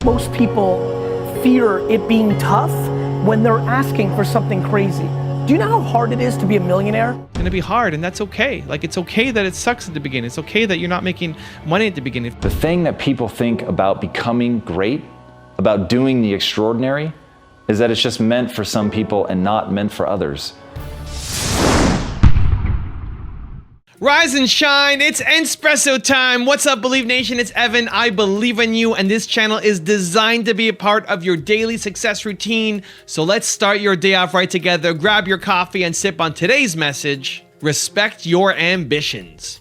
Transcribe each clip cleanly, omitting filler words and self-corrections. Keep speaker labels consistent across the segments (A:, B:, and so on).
A: Most people fear it being tough when they're asking for something crazy. Do you know how hard it is to be a millionaire?
B: It's gonna be hard, and that's okay. Like, it's okay that it sucks at the beginning. It's okay that you're not making money at the beginning.
C: The thing that people think about becoming great, about doing the extraordinary, is that it's just meant for some people and not meant for others.
B: Rise and shine, it's Entspresso time. What's up, Believe Nation? It's Evan. I believe in you, and this channel is designed to be a part of your daily success routine. So let's start your day off right together. Grab your coffee and sip on today's message. Respect your ambitions.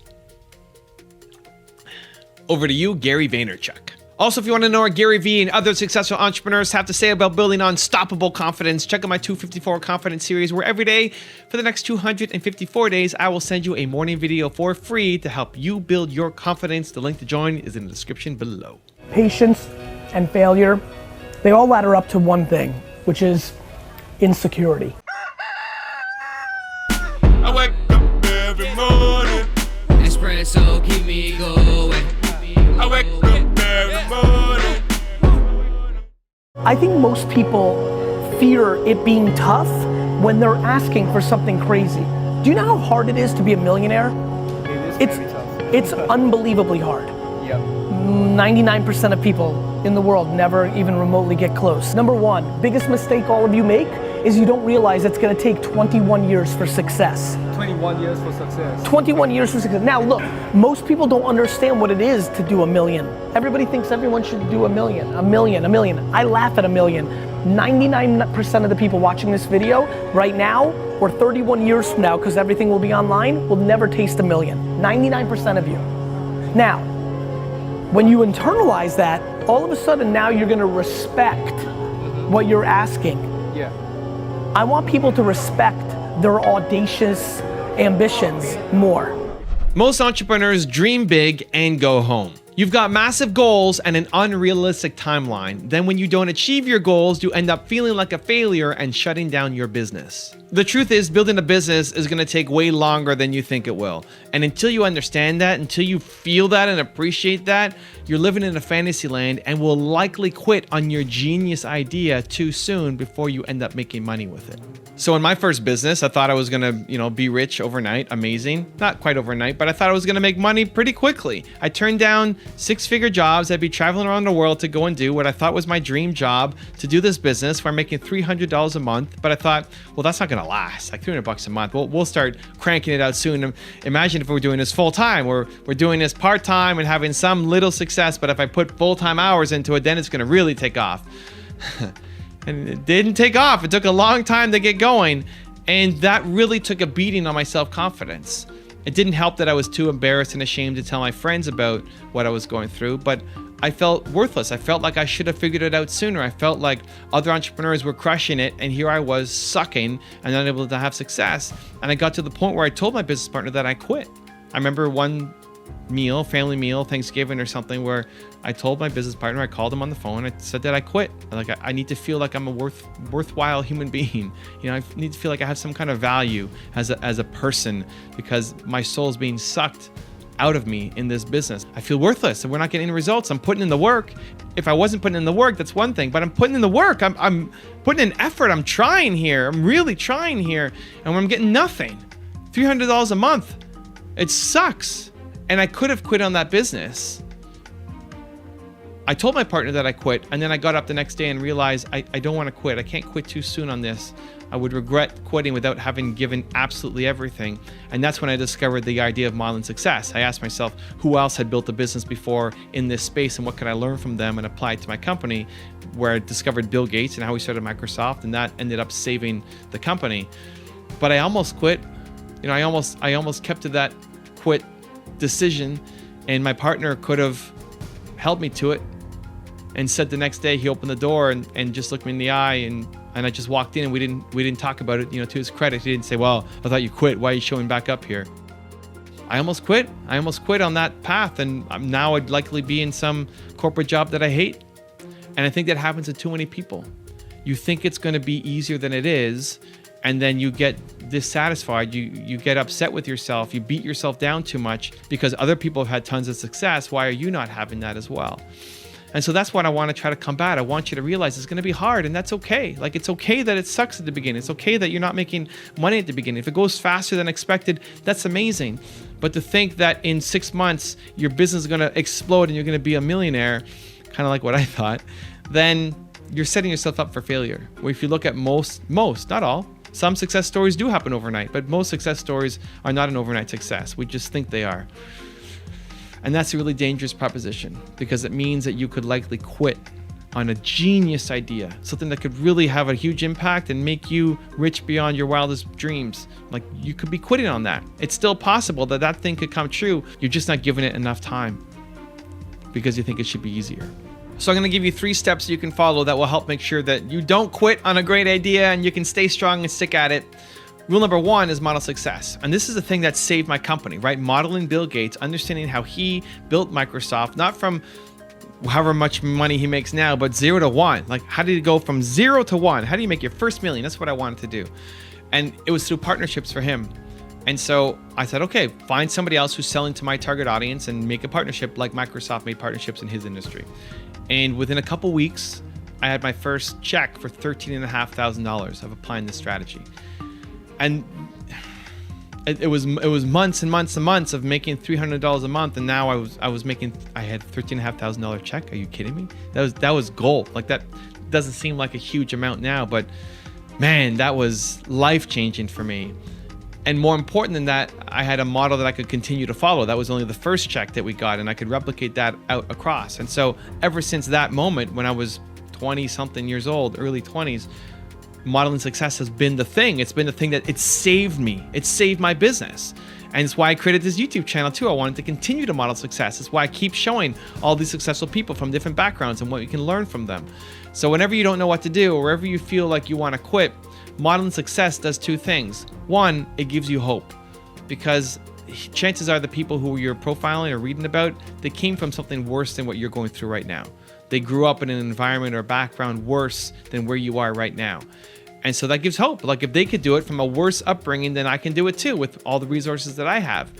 B: Over to you, Gary Vaynerchuk. Also, if you want to know what Gary Vee and other successful entrepreneurs have to say about building unstoppable confidence, check out my 254 Confidence series, where every day for the next 254 days, I will send you a morning video for free to help you build your confidence. The link to join is in the description below.
A: Patience and failure, they all ladder up to one thing, which is insecurity.
D: I wake up every morning.
E: Espresso, keep me going.
D: I wake up every morning.
A: I think most people fear it being tough when they're asking for something crazy. Do you know how hard it is to be a millionaire? It's unbelievably hard.
F: Yep.
A: 99% of people in the world never even remotely get close. Number one, biggest mistake all of you make is you don't realize it's gonna take 21 years for success.
F: 21 years for success.
A: 21 years for success. Now look, most people don't understand what it is to do a million. Everybody thinks everyone should do a million. I laugh at a million. 99% of the people watching this video right now, or 31 years from now, because everything will be online, will never taste a million. 99% of you. Now, when you internalize that, all of a sudden now you're gonna respect what you're asking.
F: Yeah.
A: I want people to respect their audacious ambitions more.
B: Most entrepreneurs dream big and go home. You've got massive goals and an unrealistic timeline. Then when you don't achieve your goals, you end up feeling like a failure and shutting down your business. The truth is, building a business is gonna take way longer than you think it will. And until you understand that, until you feel that and appreciate that, you're living in a fantasy land and will likely quit on your genius idea too soon before you end up making money with it. So in my first business, I thought I was gonna, be rich overnight, amazing. Not quite overnight, but I thought I was gonna make money pretty quickly. I turned down 6-figure jobs. I'd be traveling around the world to go and do what I thought was my dream job, to do this business where I'm making $300 a month. But I thought, well, that's not gonna last, like $300 a month. We'll start cranking it out soon. Imagine if we're doing this full time, we're doing this part time and having some little success, but if I put full-time hours into it, then it's gonna really take off. And it didn't take off. It took a long time to get going. And that really took a beating on my self-confidence. It didn't help that I was too embarrassed and ashamed to tell my friends about what I was going through, but I felt worthless. I felt like I should have figured it out sooner. I felt like other entrepreneurs were crushing it, and here I was sucking and unable to have success. And I got to the point where I told my business partner that I quit. I remember one meal, family meal, Thanksgiving or something, where I told my business partner, I called him on the phone, I said that I quit. Like, I need to feel like I'm a worthwhile human being. I need to feel like I have some kind of value as a person, because my soul is being sucked out of me in this business. I feel worthless and we're not getting results. I'm putting in the work. If I wasn't putting in the work, that's one thing, but I'm putting in the work. I'm putting in effort. I'm trying here. I'm really trying here. And I'm getting nothing. $300 a month. It sucks. And I could have quit on that business. I told my partner that I quit, and then I got up the next day and realized I don't want to quit. I can't quit too soon on this. I would regret quitting without having given absolutely everything. And that's when I discovered the idea of modeling success. I asked myself who else had built a business before in this space and what could I learn from them and apply it to my company, where I discovered Bill Gates and how he started Microsoft, and that ended up saving the company. But I almost quit. I almost kept to that quit decision, and my partner could have held me to it and said the next day, he opened the door and just looked me in the eye, and I just walked in, and we didn't talk about it. To his credit, he didn't say, well, I thought you quit, why are you showing back up here? I almost quit on that path, and now I'd likely be in some corporate job that I hate. And I think that happens to too many people. You think it's going to be easier than it is, and then you get dissatisfied, you get upset with yourself, you beat yourself down too much because other people have had tons of success. Why are you not having that as well? And so that's what I want to try to combat. I want you to realize it's going to be hard, and that's okay. Like, it's okay that it sucks at the beginning. It's okay that you're not making money at the beginning. If it goes faster than expected, that's amazing. But to think that in 6 months, your business is going to explode and you're going to be a millionaire, kind of like what I thought, then you're setting yourself up for failure. Where if you look at most, not all, some success stories do happen overnight, but most success stories are not an overnight success. We just think they are. And that's a really dangerous proposition, because it means that you could likely quit on a genius idea, something that could really have a huge impact and make you rich beyond your wildest dreams. Like, you could be quitting on that. It's still possible that that thing could come true. You're just not giving it enough time because you think it should be easier. So I'm going to give you 3 steps you can follow that will help make sure that you don't quit on a great idea and you can stay strong and stick at it. Rule number 1 is model success. And this is the thing that saved my company, right? Modeling Bill Gates, understanding how he built Microsoft, not from however much money he makes now, but 0 to 1. Like, how did he go from 0 to 1? How do you make your first million? That's what I wanted to do. And it was through partnerships for him. And so I said, okay, find somebody else who's selling to my target audience and make a partnership like Microsoft made partnerships in his industry. And within a couple weeks, I had my first check for $13,500 of applying this strategy. And it was months and months and months of making $300 a month, and now I had $13,500 check. Are you kidding me? That was gold. Like, that doesn't seem like a huge amount now, but man, that was life changing for me. And more important than that, I had a model that I could continue to follow. That was only the first check that we got, and I could replicate that out across. And so ever since that moment, when I was 20 something years old, early 20s, modeling success has been the thing. It's been the thing that it saved me. It saved my business. And it's why I created this YouTube channel too. I wanted to continue to model success. It's why I keep showing all these successful people from different backgrounds and what you can learn from them. So whenever you don't know what to do, or wherever you feel like you want to quit, modeling success does 2 things. 1, it gives you hope, because chances are the people who you're profiling or reading about, they came from something worse than what you're going through right now. They grew up in an environment or background worse than where you are right now. And so that gives hope. Like, if they could do it from a worse upbringing, then I can do it too with all the resources that I have.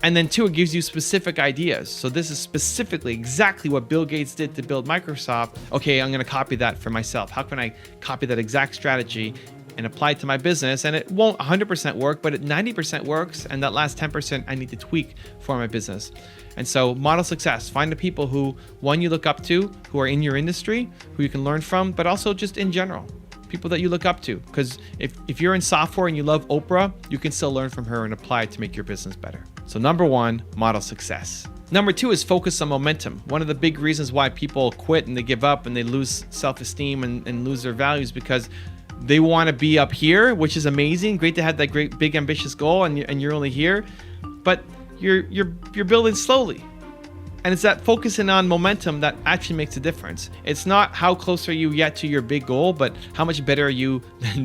B: And then 2, it gives you specific ideas. So this is specifically exactly what Bill Gates did to build Microsoft. Okay, I'm going to copy that for myself. How can I copy that exact strategy and apply it to my business? And it won't 100% work, but it 90% works. And that last 10% I need to tweak for my business. And so model success. Find the people who, 1, you look up to, who are in your industry, who you can learn from, but also just in general. People that you look up to. Because if you're in software and you love Oprah, you can still learn from her and apply it to make your business better. So number 1, model success. Number 2 is focus on momentum. One of the big reasons why people quit and they give up and they lose self-esteem and lose their values, because they want to be up here, which is amazing. Great to have that great big ambitious goal, and you're only here, but you're building slowly. And it's that focusing on momentum that actually makes a difference. It's not how close are you yet to your big goal, but how much better are you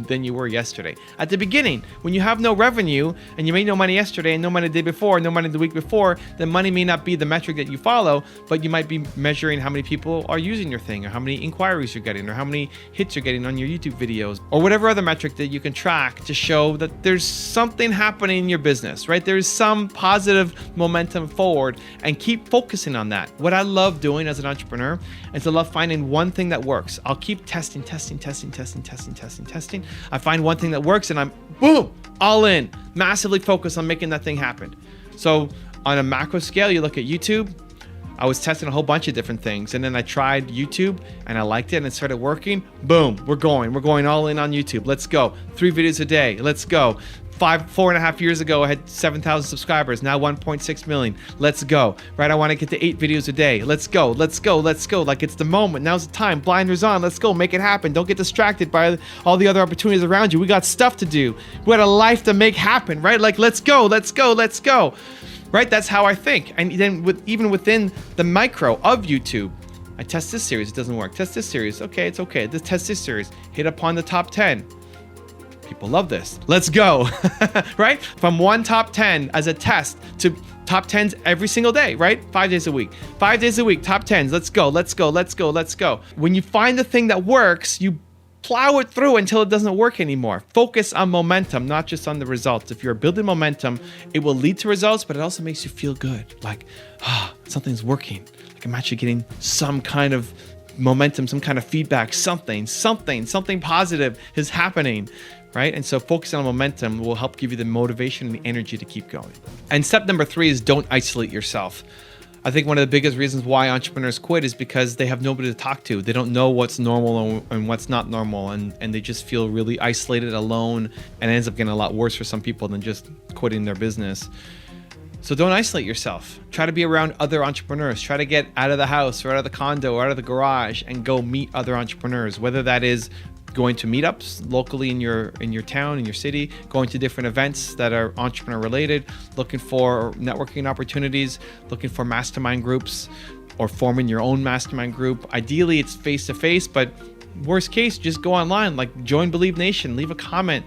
B: than you were yesterday. At the beginning, when you have no revenue and you made no money yesterday and no money the day before, no money the week before, then money may not be the metric that you follow, but you might be measuring how many people are using your thing, or how many inquiries you're getting, or how many hits you're getting on your YouTube videos, or whatever other metric that you can track to show that there's something happening in your business, right? There's some positive momentum forward, and keep focusing on that. What I love doing as an entrepreneur is I love finding one thing that works. I'll keep testing. I find one thing that works and I'm boom, all in, massively focused on making that thing happen. So on a macro scale, you look at YouTube. I was testing a whole bunch of different things, and then I tried YouTube and I liked it and it started working. Boom, we're going all in on YouTube. Let's go. 3 videos a day. Let's go. 4.5 years ago, I had 7,000 subscribers, now 1.6 million. Let's go, right? I want to get to 8 videos a day. Let's go. Like, it's the moment. Now's the time. Blinders on. Let's go. Make it happen. Don't get distracted by all the other opportunities around you. We got stuff to do. We got a life to make happen, right? Like, let's go. Right? That's how I think. And then even within the micro of YouTube, I test this series. It doesn't work. Test this series. Okay, it's okay. Test this series. Hit upon the top 10. People love this. Let's go, right? From 1 top 10 as a test to top 10s every single day, right? 5 days a week. 5 days a week, top 10s. Let's go. When you find the thing that works, you plow it through until it doesn't work anymore. Focus on momentum, not just on the results. If you're building momentum, it will lead to results, but it also makes you feel good. Like, something's working. Like, I'm actually getting some kind of momentum, some kind of feedback, something positive is happening, right? And so focusing on momentum will help give you the motivation and the energy to keep going. And step number 3 is don't isolate yourself. I think one of the biggest reasons why entrepreneurs quit is because they have nobody to talk to. They don't know what's normal and what's not normal, and they just feel really isolated, alone, and it ends up getting a lot worse for some people than just quitting their business. So don't isolate yourself. Try to be around other entrepreneurs. Try to get out of the house or out of the condo or out of the garage and go meet other entrepreneurs, whether that is going to meetups locally in your town, in your city, going to different events that are entrepreneur related, looking for networking opportunities, looking for mastermind groups, or forming your own mastermind group. Ideally, it's face to face, but worst case, just go online, like join Believe Nation, leave a comment,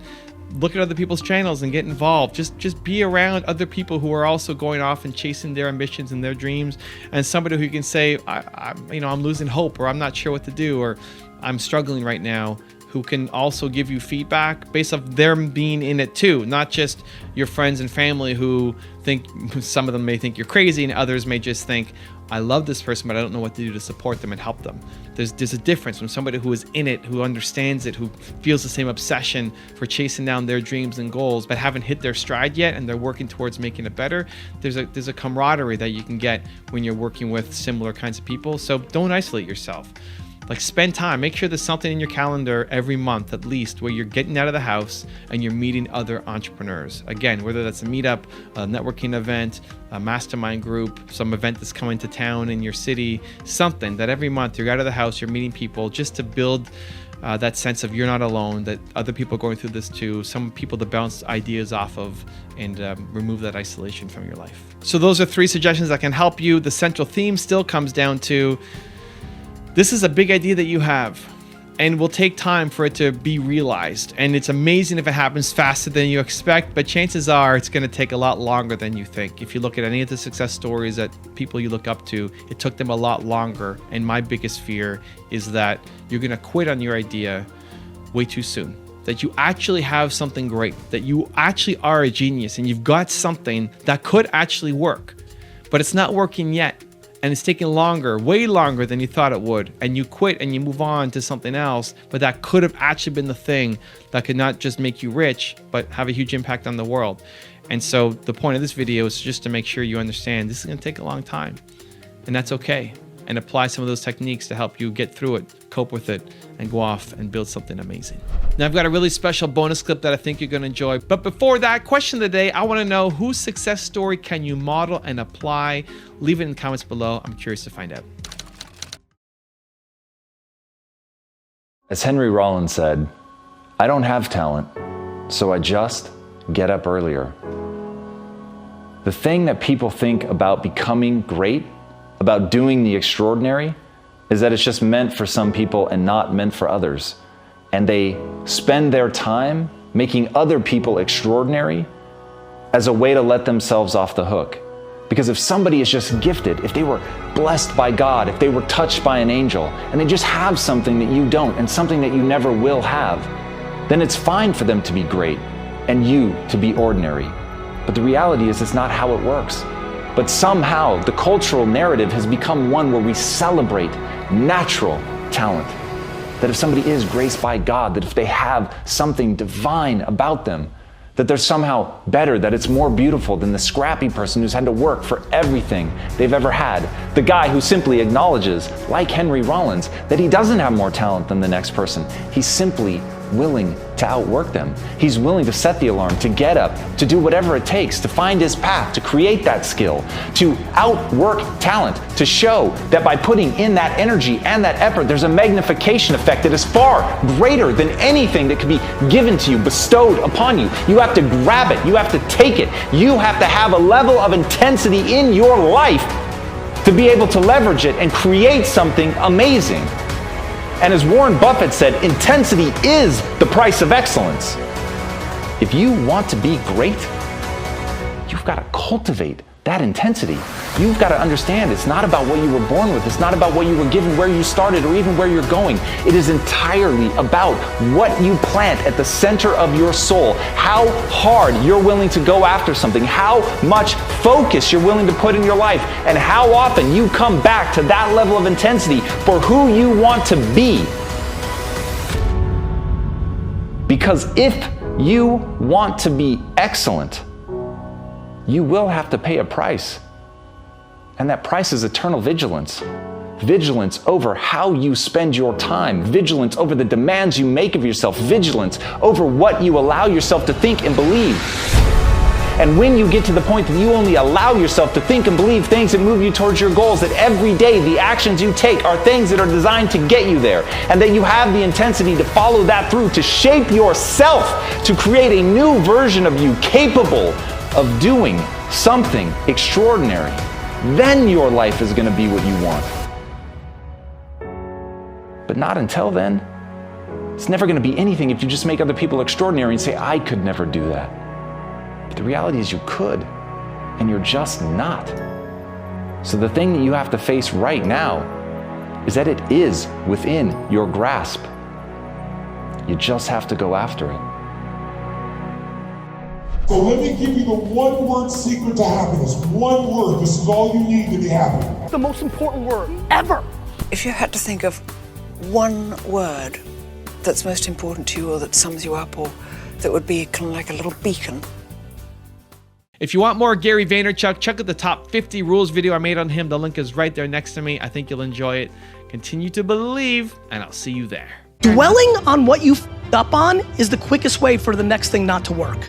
B: look at other people's channels and get involved. Just be around other people who are also going off and chasing their ambitions and their dreams, and somebody who can say, I'm losing hope, or I'm not sure what to do, or I'm struggling right now, who can also give you feedback based off them being in it too, not just your friends and family who think, some of them may think you're crazy and others may just think, I love this person, but I don't know what to do to support them and help them. There's a difference from somebody who is in it, who understands it, who feels the same obsession for chasing down their dreams and goals, but haven't hit their stride yet and they're working towards making it better. There's a camaraderie that you can get when you're working with similar kinds of people. So don't isolate yourself. Like, spend time, make sure there's something in your calendar every month at least where you're getting out of the house and you're meeting other entrepreneurs. Again, whether that's a meetup, a networking event, a mastermind group, some event that's coming to town in your city, something that every month you're out of the house, you're meeting people, just to build that sense of you're not alone, that other people are going through this too, some people to bounce ideas off of, and remove that isolation from your life. So those are 3 suggestions that can help you. The central theme still comes down to, this is a big idea that you have and will take time for it to be realized. And it's amazing if it happens faster than you expect, but chances are it's going to take a lot longer than you think. If you look at any of the success stories that people you look up to, it took them a lot longer. And my biggest fear is that you're going to quit on your idea way too soon. That you actually have something great, that you actually are a genius and you've got something that could actually work, but it's not working yet. And it's taking longer, way longer than you thought it would. And you quit and you move on to something else, but that could have actually been the thing that could not just make you rich, but have a huge impact on the world. And so the point of this video is just to make sure you understand this is going to take a long time, and that's okay. And apply some of those techniques to help you get through it, cope with it, and go off and build something amazing. Now, I've got a really special bonus clip that I think you're going to enjoy. But before that, question of the day, I want to know, whose success story can you model and apply? Leave it in the comments below. I'm curious to find out.
C: As Henry Rollins said, I don't have talent, so I just get up earlier. The thing that people think about becoming great, about doing the extraordinary, is that it's just meant for some people and not meant for others. And they spend their time making other people extraordinary as a way to let themselves off the hook. Because if somebody is just gifted, if they were blessed by God, if they were touched by an angel, and they just have something that you don't and something that you never will have, then it's fine for them to be great and you to be ordinary. But the reality is, it's not how it works. But somehow the cultural narrative has become one where we celebrate natural talent. That if somebody is graced by God, that if they have something divine about them, that they're somehow better, that it's more beautiful than the scrappy person who's had to work for everything they've ever had. The guy who simply acknowledges, like Henry Rollins, that he doesn't have more talent than the next person. He's simply willing to outwork them. He's willing to set the alarm, to get up, to do whatever it takes, to find his path, to create that skill, to outwork talent, to show that by putting in that energy and that effort, there's a magnification effect that is far greater than anything that could be given to you, bestowed upon you. You have to grab it. You have to take it. You have to have a level of intensity in your life to be able to leverage it and create something amazing. And as Warren Buffett said, intensity is the price of excellence. If you want to be great, you've got to cultivate that intensity. You've got to understand it's not about what you were born with. It's not about what you were given, where you started, or even where you're going. It is entirely about what you plant at the center of your soul, how hard you're willing to go after something, how much focus you're willing to put in your life, and how often you come back to that level of intensity for who you want to be. Because if you want to be excellent, you will have to pay a price. And that price is eternal vigilance. Vigilance over how you spend your time. Vigilance over the demands you make of yourself. Vigilance over what you allow yourself to think and believe. And when you get to the point that you only allow yourself to think and believe things that move you towards your goals, that every day the actions you take are things that are designed to get you there, and that you have the intensity to follow that through, to shape yourself, to create a new version of you capable of doing something extraordinary, then your life is going to be what you want. But not until then. It's never going to be anything if you just make other people extraordinary and say, I could never do that. But the reality is you could, and you're just not. So the thing that you have to face right now is that it is within your grasp. You just have to go after it.
F: So let me give you the one-word secret to happiness. One word. This is all you need to be happy.
A: The most important word ever.
G: If you had to think of one word that's most important to you, or that sums you up, or that would be kind of like a little beacon.
B: If you want more Gary Vaynerchuk, check out the top 50 rules video I made on him. The link is right there next to me. I think you'll enjoy it. Continue to believe, and I'll see you there.
A: Dwelling on what you f***ed up on is the quickest way for the next thing not to work.